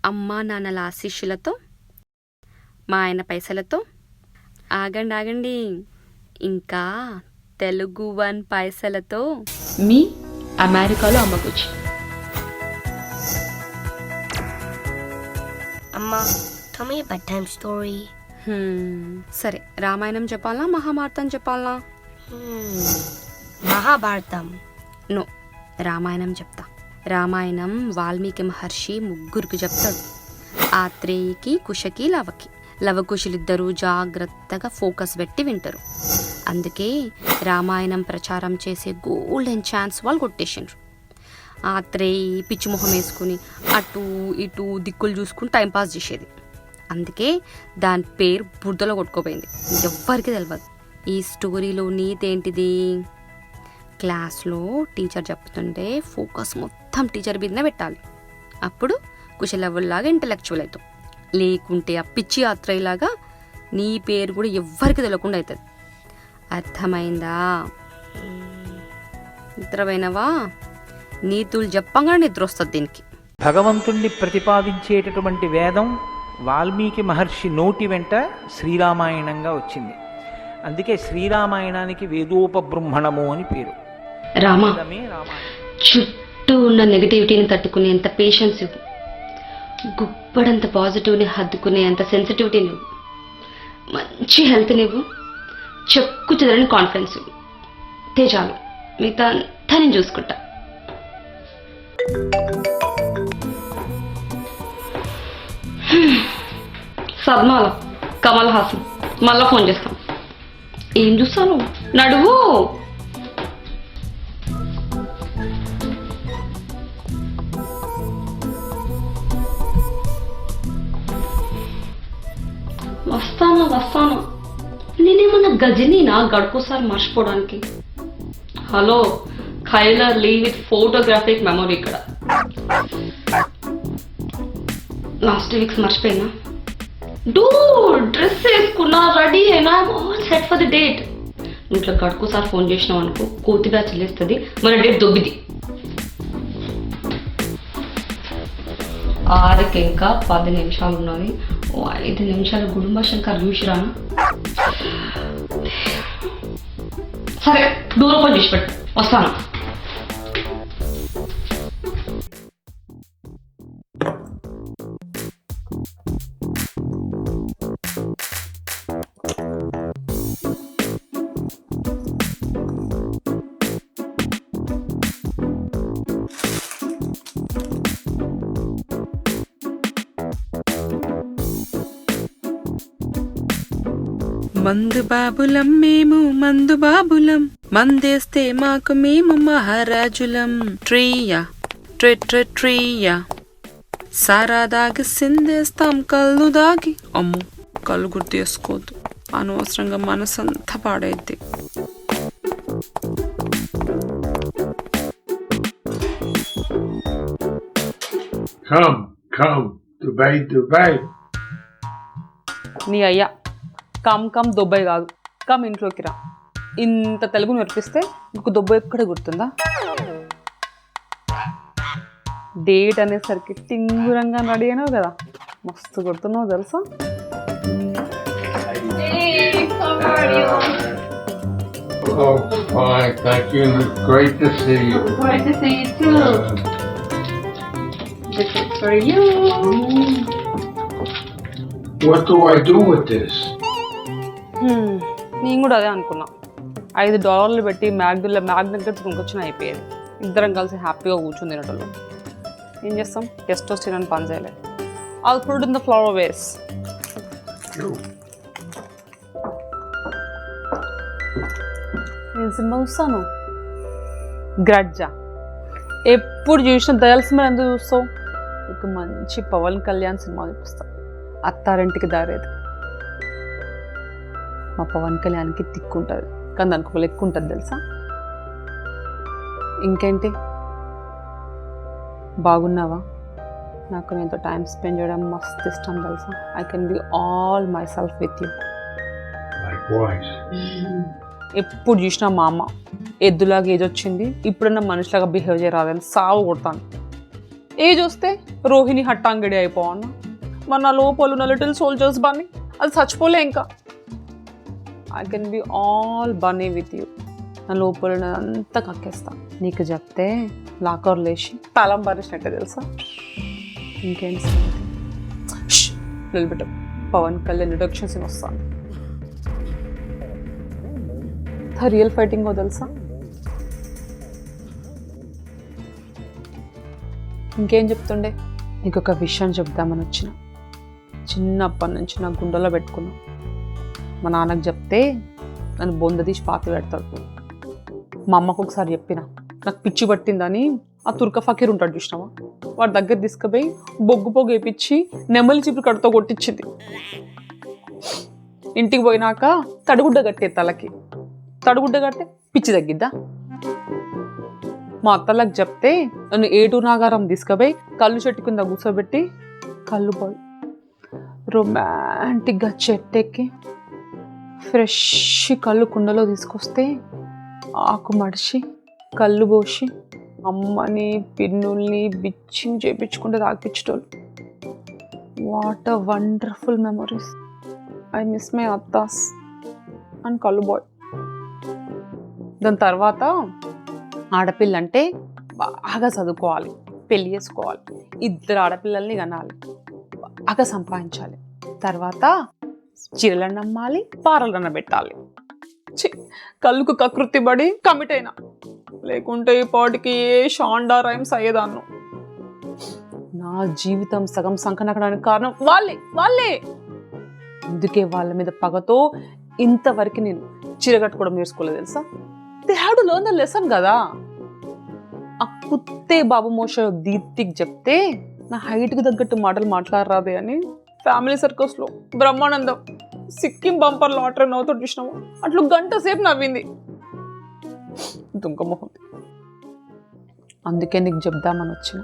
అమ్మా నాన్నల ఆశీస్సులతో, మా ఆయన పైసలతో, ఆగండి ఇంకా తెలుగు 1 పైసలతో మీ అమెరికాలో అమ్మకొచ్చి. అమ్మా, tell me a bedtime story. సరే, రామాయణం చెప్పాలా మహాభారతం చెప్పాలా? మహాభారతం. నో, రామాయణం చెప్తా. రామాయణం వాల్మీకి మహర్షి ముగ్గురికి చెప్తాడు. ఆత్రేయికి, కుశకి, లవకి. లవకుశులిద్దరూ జాగ్రత్తగా ఫోకస్ పెట్టి వింటారు. అందుకే రామాయణం ప్రచారం చేసే గోల్డెన్ ఛాన్స్ వాళ్ళు కొట్టేసిండ్రు. ఆత్రేయి పిచ్చిమొహం వేసుకుని అటు ఇటు దిక్కులు చూసుకుని టైంపాస్ చేసేది. అందుకే దాని పేరు బురదలో కొట్టుకోపోయింది. ఎవ్వరికి తెలియదు. ఈ స్టోరీలో నీతి ఏంటిది? క్లాస్లో టీచర్ చెప్తుంటే ఫోకస్ మొత్తం టీచర్ మీదనే పెట్టాలి. అప్పుడు కుశలవుల్లాగా ఇంటలెక్చువల్ అవుతాం. లేకుంటే ఆ పిచ్చి ఆత్రేయిలాగా నీ పేరు కూడా ఎవ్వరికి తెలియకుండా అవుతుంది. అర్థమైందా? నిద్రపోయినవా? నీతులు చెప్పంగానే నిద్ర వస్తుంది దీనికి. భగవంతుణ్ణి ప్రతిపాదించేటటువంటి వేదం వాల్మీకి మహర్షి నోటి వెంట శ్రీరామాయణంగా వచ్చింది. అందుకే శ్రీరామాయణానికి వేదోపబృంహణము అని పేరు. రామా, చుట్టూ ఉన్న నెగటివిటీని తట్టుకునేంత పేషెన్స్ ఇవ్వు. గుప్పడంత పాజిటివ్ని హద్దుకునేంత సెన్సిటివిటీ నువ్వు. మంచి హెల్త్ నువ్వు. చెక్కు చెదరని కాన్ఫిడెన్స్ ఇవ్వు. తేజాలు మిగతా అంతా నేను చూసుకుంటా. సద్మాల, కమల్ హాసన్, మళ్ళా ఫోన్ చేస్తాం. ఏం చూస్తాను? నడువు. వస్తాను. నేనేమన్నా గజనీనా గడుకోసారి మర్చిపోవడానికి? హలో, ఖైలా లీవ్ విత్ ఫోటోగ్రాఫిక్ మెమొరీ. ఇక్కడ లాస్ట్ వీక్స్ మర్చిపోయినా? డ్రెస్ వేసుకున్నా, రెడీ అయినా, all set for the date. ఇంట్లో గడుకోసారి ఫోన్ చేసినావు అనుకో, కోతిగా చెల్లిస్తుంది, మన డేట్ దొబ్బిది. 6కి ఇంకా 10 నిమిషాలు ఉన్నది. 5 నిమిషాలు గుడుంబ శంకర్ చూసిరాను. సరే, డోర్ ఓపెన్ చేసి పెట్టు, వస్తాను. మందు బాబులం మేము, మందు బాబులం, మందేస్తే మాకు మేము మహారాజులం. ట్రియా ట్రియా సారా దాగి సిందేస్తాం కళ్ళు దాగి. అమ్ము, కళ్ళు గుర్తు చేసుకోవద్దు, అనవసరంగా మనసంతా పాడైద్ది. దుబాయ్. నీ అయ్యా కమ్ దుబాయ్ కాదు, కమ్ ఇంట్లోకి రా. ఇంత తెలుగు నేర్పిస్తే నీకు దుబాయ్ ఎక్కడ గుర్తుందా? డేట్ అనేసరికి టింగురంగా రెడీ అయినావు కదా, మస్తు గుర్తున్నావు తెలుసా? Oh, fine. Thank you. Great to see you. Great to see you too. This is for you. What do I do with this? నేను కూడా అదే అనుకున్నా. $5 పెట్టి మ్యాగ్నెట్ కొనుక్కొచ్చిన అయిపోయేది. ఇద్దరం కలిసి హ్యాపీగా కూర్చుని తినటంలో. ఏం చేస్తాం, టెస్టోస్టెరాన్ పని చేయలేదు. I'll put it in the flower vase. నేను సినిమా చూస్తాను, గ్రడ్జా. ఎప్పుడు చూసిన దయాల సినిమా ఎందుకు చూస్తావు? ఇక మంచి పవన్ కళ్యాణ్ సినిమా చూపిస్తా, అత్తారింటికి దారేది. మా పవన్ కళ్యాణ్కి తిక్కుంటుంది, కానీ దానికి ఒక లెక్క ఉంటుంది తెలుసా? ఇంకేంటి, బాగున్నావా? నాకు నీతో టైం స్పెండ్ చేయడం మస్తు ఇష్టం తెలుసా. I can be all my self with you. ఎప్పుడు చూసినా మా అమ్మ ఏజ్ వచ్చింది, ఇప్పుడన్నా మనిషిలాగా బిహేవ్ చేయరాదని సావు కొడతాను. ఏజ్ వస్తే రోహిణి హట్టాంగడి అయిపోవన్నా. మరి నా లోపల ఉన్న లిటిల్ సోల్జర్స్ బన్నీ అది చచ్చిపోలే ఇంకా. I can be all Bunny with you. నా లోపల అంతా కక్కేస్తా. నీకు చెప్తే లాకర్ లేచి తాళం బారేసినట్టే తెలుసా. ఇంకేంటి నిలబెట్ట పవన్ కళ్యాణ్ ఇంట్రొడక్షన్ సీన్ వస్తాను. రియల్ ఫైటింగ్ తెలుసా. ఇంకేం చెప్తుండే. నీకు ఒక విషయం చెప్దామని వచ్చిన. చిన్నప్పటి నుంచి నా గుండెలో పెట్టుకున్నా. మా నాన్నకు చెప్తే నన్ను బొంద తీసి పాతి పెడతాడు. మా అమ్మకు ఒకసారి చెప్పిన నాకు పిచ్చి పట్టిందని ఆ తుర్క ఫకీర్ ఉంటాడు చూసినావా, వాడి దగ్గర తీసుకుపోయి బొగ్గు పొగ్గు వేపించి నెమలి చిపురు కడుతో కొట్టించింది. ఇంటికి పోయినాక తడిగుడ్డ కట్టే తలకి. తడిగుడ్డ కట్టే పిచ్చి తగ్గిద్దా. మా అత్తలకు చెప్తే నన్ను ఏటూ నాగారం తీసుకుపోయి కళ్ళు చెట్టు కింద కూర్చోబెట్టి కళ్ళు పోయి రొమాంటిక్గా చెట్టెక్కి ఫ్రెష్ కళ్ళు కుండలో తీసుకొస్తే ఆకు మడిచి కళ్ళు పోసి అమ్మని పిన్నుల్ని బిచ్చింగ్ చేయించుకుంటే తాగిపించేటోళ్ళు. What a wonderful memories. I miss my అత్తాస్ అండ్ కళ్ళు బాయ్. దాని తర్వాత ఆడపిల్ల అంటే బాగా చదువుకోవాలి, పెళ్ళి చేసుకోవాలి, 2 ఆడపిల్లల్ని కనాలి, బాగా సంపాదించాలి, తర్వాత చీరలన్న అమ్మాలి, పారలన్న పెట్టాలి. కళ్ళుకు కకృతి పడి కమిట్ అయినా, లేకుంటే ఈ పాటికి ఏ షాండా రైమ్స్ అయ్యేదాన్ని. నా జీవితం సగం సంకనాకడానికి కారణం వాళ్ళే. అందుకే వాళ్ళ మీద పగతో ఇంతవరకు నేను చీర కట్టుకోవడం నేర్చుకోలేదు తెలుసా. They have to learn the lesson కదా. ఆ కుత్తే బాబు మోష దీప్తికి చెప్తే నా హైట్కి తగ్గట్టు మాటలు మాట్లాడరాదే అని ఫ్యామిలీ సర్కస్లో బ్రహ్మానందం సిక్కిం బంపర్ లాటరీ నవ్వుతూ చూసినాము. అట్లు గంట సేపు నవ్వింది దుంగమోహం. అందుకే నీకు చెప్దామని వచ్చిన.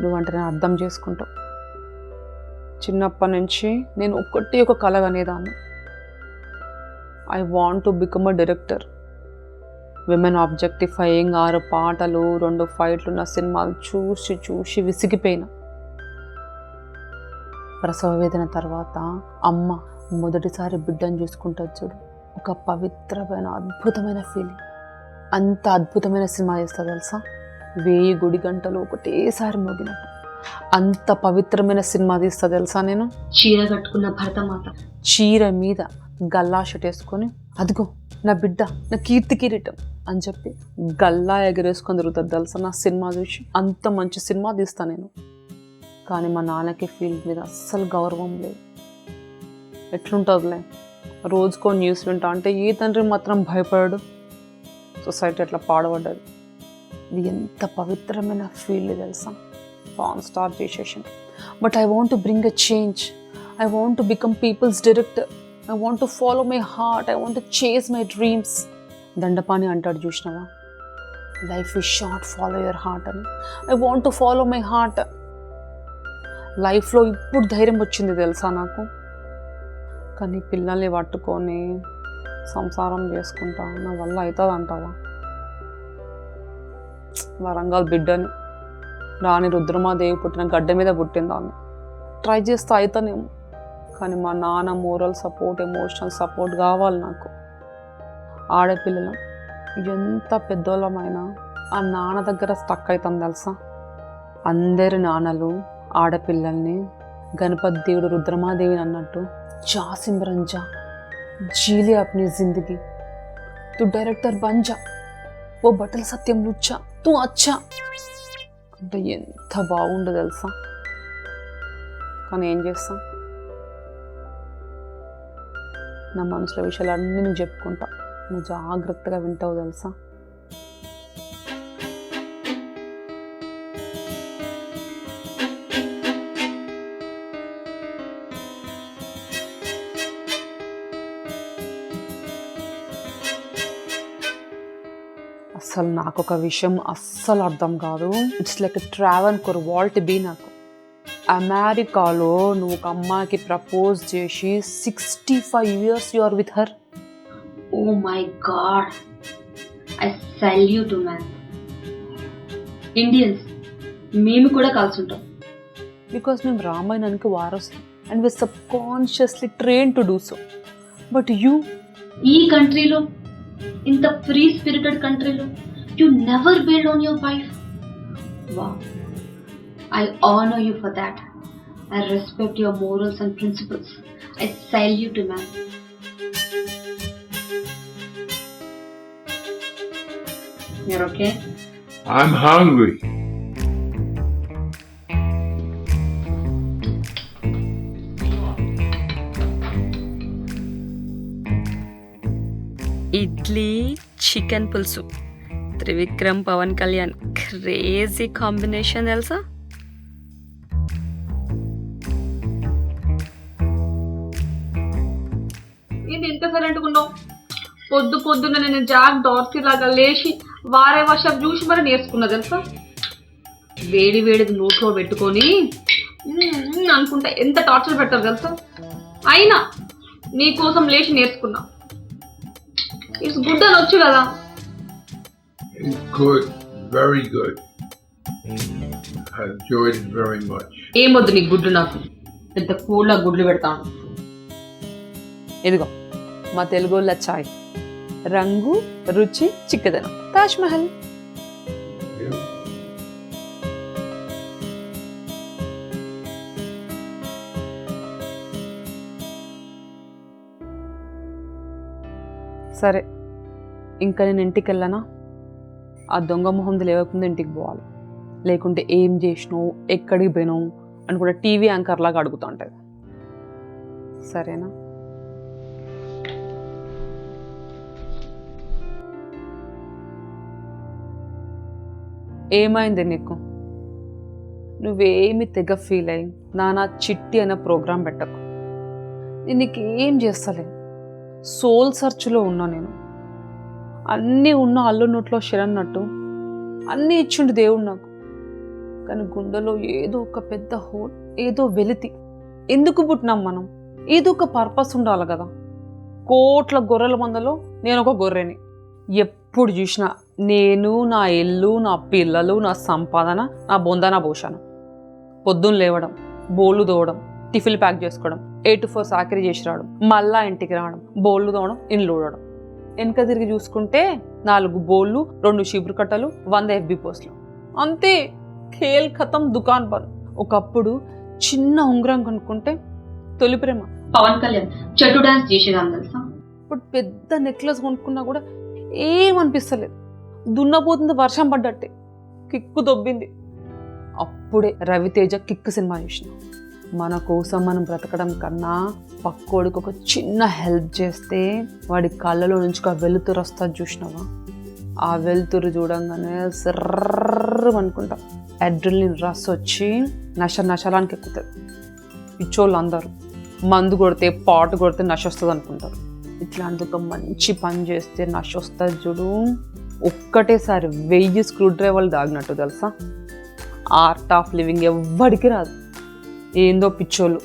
నువ్వంటే నేను అర్థం చేసుకుంటావు. చిన్నప్పటి నుంచి నేను ఒక కళ అనేదాన్ని. I want to become a director. Women objectifying 6 పాటలు 2 ఫైట్లు ఉన్న సినిమాలు చూసి విసిగిపోయినా. ప్రసవ వేదన తర్వాత అమ్మ మొదటిసారి బిడ్డను చూసుకుంటుంది చూడు, ఒక పవిత్రమైన అద్భుతమైన ఫీలింగ్. అంత అద్భుతమైన సినిమా చేస్తా తెలుసా. 1000 గుడి గంటలు ఒకటేసారి మోగినట్టు అంత పవిత్రమైన సినిమా తీస్తా తెలుసా నేను. చీర కట్టుకున్న భరతమాత చీర మీద గల్లా షర్ట్ వేసుకొని అదిగో నా బిడ్డ నా కీర్తి కిరీటం అని చెప్పి గల్లా ఎగరేసుకొని తిరుగుతుంది తెలుసా నా సినిమా చూసి. అంత మంచి సినిమా తీస్తా నేను. కానీ మా నాన్నకి ఫీల్డ్ మీద అస్సలు గౌరవం లేదు. ఎట్లుంటుందిలే, రోజుకో న్యూస్ వింటా అంటే ఏ తండ్రి మాత్రం భయపడడు. సొసైటీ అట్లా పాడబడ్డది. ఇది ఎంత పవిత్రమైన ఫీల్డ్ తెలుసా. పాన్ స్టార్ చేసేసాను. But I want to bring a change. I want to become people's director. I want to follow my heart. I want to chase my dreams. Dandapani అంటాడు చూసినావా, life is short, follow your heart అని. I want to follow my heart. లైఫ్లో ఇప్పుడు ధైర్యం వచ్చింది తెలుసా నాకు. కానీ పిల్లల్ని పట్టుకొని సంసారం చేసుకుంటా నా వల్ల అవుతుంది అంటావా. వరంగల్ బిడ్డని, రాణి రుద్రమాదేవి పుట్టిన గడ్డ మీద పుట్టిందాన్ని. ట్రై చేస్తే అవుతానేమో, కానీ మా నాన్న మోరల్ సపోర్ట్, ఎమోషనల్ సపోర్ట్ కావాలి నాకు. ఆడపిల్లలు ఎంత పెద్దోళ్ళమైనా ఆ నాన్న దగ్గర స్టక్ అవుతాం తెలుసా. అందరి నాన్నలు ఆడపిల్లల్ని గణపతి దేవుడు రుద్రమాదేవిని అన్నట్టు जा सिमरन जा, जी ले अपनी जिंदगी, तू डायरेक्टर बन जा, वो बटल सत्यम लुच्चा, तू अच्छा అంటే ఎంత బాగుండదు తెలుసా. కానీ ఏం చేస్తాం, నా మనసులో విషయాలు అన్నీ నువ్వు చెప్పుకుంటా, నువ్వు జాగ్రత్తగా వింటావు తెలుసా. అసలు నాకు ఒక విషయం అస్సలు అర్థం కాదు. ఇట్స్ లైక్ ట్రావెల్ కొర్ వాల్ట్ బీ. నాకు అమెరికాలో నువ్వు ఒక అమ్మాయికి ప్రపోజ్ చేసి 65 years you are with her. Oh my God, I salute man. Indians మేము కూడా కలిసి ఉంటాం. బికాస్ మేము రామాయణానికి వారసులు and we subconsciously train to do so. But you ఈ కంట్రీలో, ఇంత ఫ్రీ స్పిరిటెడ్ కంట్రీలో, you never build on your wife. Wow, I honour you for that. I respect your morals and principles. I salute you, ma'am. You're okay? I'm hungry. Idli chicken పులుసు, Trivikram Pawan Kalyan crazy combination తెలుసా? ఇది ఎంత సైలెంట్గా ఉన్నావు? పొద్దున్న నేను Jack Dorsey లాగా లేచి వారే వర్షం చూసి మరి నేర్చుకున్నా తెలుసా. వేడిది నోట్లో పెట్టుకొని అనుకుంటా ఎంత టార్చర్ పెడతారు తెలుసా. అయినా నీకోసం లేచి నేర్చుకున్నా. ఇట్స్ గుడ్ అని వచ్చు కదా. It's good, very good. I enjoyed it very much. ఏమొద్దు నీకు గుడ్లు, నాకు పెద్ద కూల్గా గుడ్లు పెడతాను. ఇదిగో మా తెలుగు వాళ్ళ చాయ్, రంగు రుచి చిక్కదనం, తాజ్ మహల్. సరే, ఇంకా నేను ఇంటికి వెళ్ళానా? ఆ దొంగ మొహంది లేవకుండా ఇంటికి పోవాలి. లేకుంటే ఏం చేసినావు, ఎక్కడికి పోయినావు అని కూడా టీవీ యాంకర్ లాగా అడుగుతూ ఉంటుంది. సరేనా? ఏమైంది నీకు? నువ్వేమి తెగ ఫీల్ అయ్యి నా చిట్టి అనే ప్రోగ్రాం పెట్టకు. నేను నీకేం చేస్తలే, సోల్ సర్చ్లో ఉన్నా నేను. అన్నీ ఉన్న అల్లు నోట్లో శరన్నట్టు అన్నీ ఇచ్చిండు దేవుడు నాకు. కానీ గుండెలో ఏదో ఒక పెద్ద హోల్, ఏదో వెలితి. ఎందుకు పుట్టినాం మనం? ఏదో ఒక పర్పస్ ఉండాలి కదా. కోట్ల గొర్రెల మందలో నేను ఒక గొర్రెని. ఎప్పుడు చూసినా నేను, నా ఇల్లు, నా పిల్లలు, నా సంపాదన, నా బొందన భూషణం. పొద్దున్న లేవడం, బోళ్ళు తోవడం, టిఫిన్ ప్యాక్ చేసుకోవడం, 8 to 4 సాకరీ చేసి రావడం, మళ్ళా ఇంటికి రావడం, బోళ్ళు తోవడం, ఇండ్లు ఊడడం. వెనక తిరిగి చూసుకుంటే 4 బోళ్ళు, 2 షిబురు కట్టలు, 100 FB పోస్టులు. అంతే, ఖేల్ ఖతం, దుకాన్ బంద్. ఒకప్పుడు చిన్న ఉంగరం కొనుక్కుంటే తొలి ప్రేమ. పవన్ కళ్యాణ్ చెట్టు డాన్స్ చేసేదాన్ని తెలుసా. ఇప్పుడు పెద్ద నెక్లెస్ కొనుక్కున్నా కూడా ఏమనిపిస్తలేదు. దున్నపోతుంది వర్షం పడ్డట్టే, కిక్కు దొబ్బింది. అప్పుడే రవితేజ కిక్కు సినిమా చూసిన. మన కోసం మనం బ్రతకడం కన్నా పక్కోడికి ఒక చిన్న హెల్ప్ చేస్తే వాడి కళ్ళలో నుంచి ఒక వెలుతురు వస్తుంది చూసినావా? ఆ వెలుతురు చూడంగానే సర్ర అనుకుంటా అడ్రినలిన్ రష్ వచ్చి నశలానికి ఎక్కుతుంది. పిచ్చోళ్ళు అందరూ మందు కొడితే, పాటు కొడితే నశ వస్తుంది అనుకుంటారు. ఇట్లాంటి ఒక మంచి పని చేస్తే నశ వస్తుంది చూడు. ఒక్కటేసారి 1000 స్క్రూ డ్రైవర్లు దాగినట్టు తెలుసా. ఆర్ట్ ఆఫ్ లివింగ్ ఎవ్వడికి రాదు. ఏందో పిచ్చోళ్ళు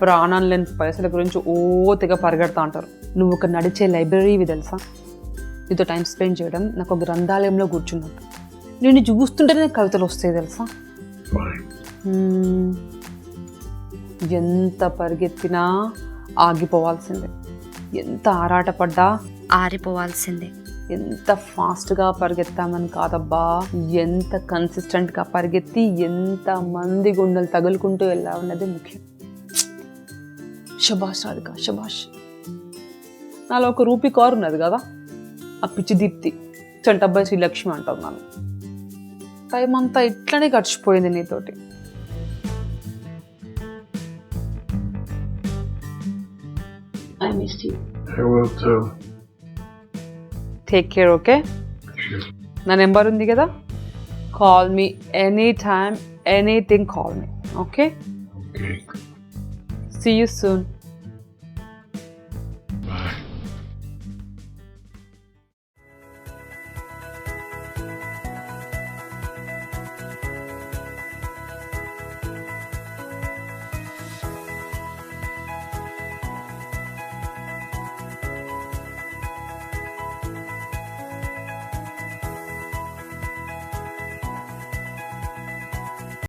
ప్రాణం లేని పైసల గురించి తెగ పరిగెడతా అంటారు. నువ్వు ఒక నడిచే లైబ్రరీవి తెలుసా. నీతో టైం స్పెండ్ చేయడం నాకు గ్రంథాలయంలో కూర్చున్నట్టు. నేను చూస్తుంటేనే నాకు కవితలు వస్తాయి తెలుసా. ఎంత పరిగెత్తినా ఆగిపోవాల్సిందే, ఎంత ఆరాటపడ్డా ఆరిపోవాల్సిందే. ఎంత ఫాస్ట్గా పరిగెత్తామని కాదబ్బా, ఎంత కన్సిస్టెంట్గా పరిగెత్తి ఎంత మంది గుండెలు తగులుకుంటూ వెళ్ళామన్నది ముఖ్యం. శభాష్ రాధిక, శభాష్. నాలో ఒక రూపీ కారు ఉన్నది కదా, ఆ పిచ్చి దీప్తి చంటబ్బాయి శ్రీలక్ష్మి అంటారు. నన్ను టైం అంతా ఇట్లనే గడిచిపోయింది నీతోటి. I missed you. I will too. Take care, okay? నా నెంబర్ ఉంది కదా, call me any time, anything, call me, okay? Okay. See you soon.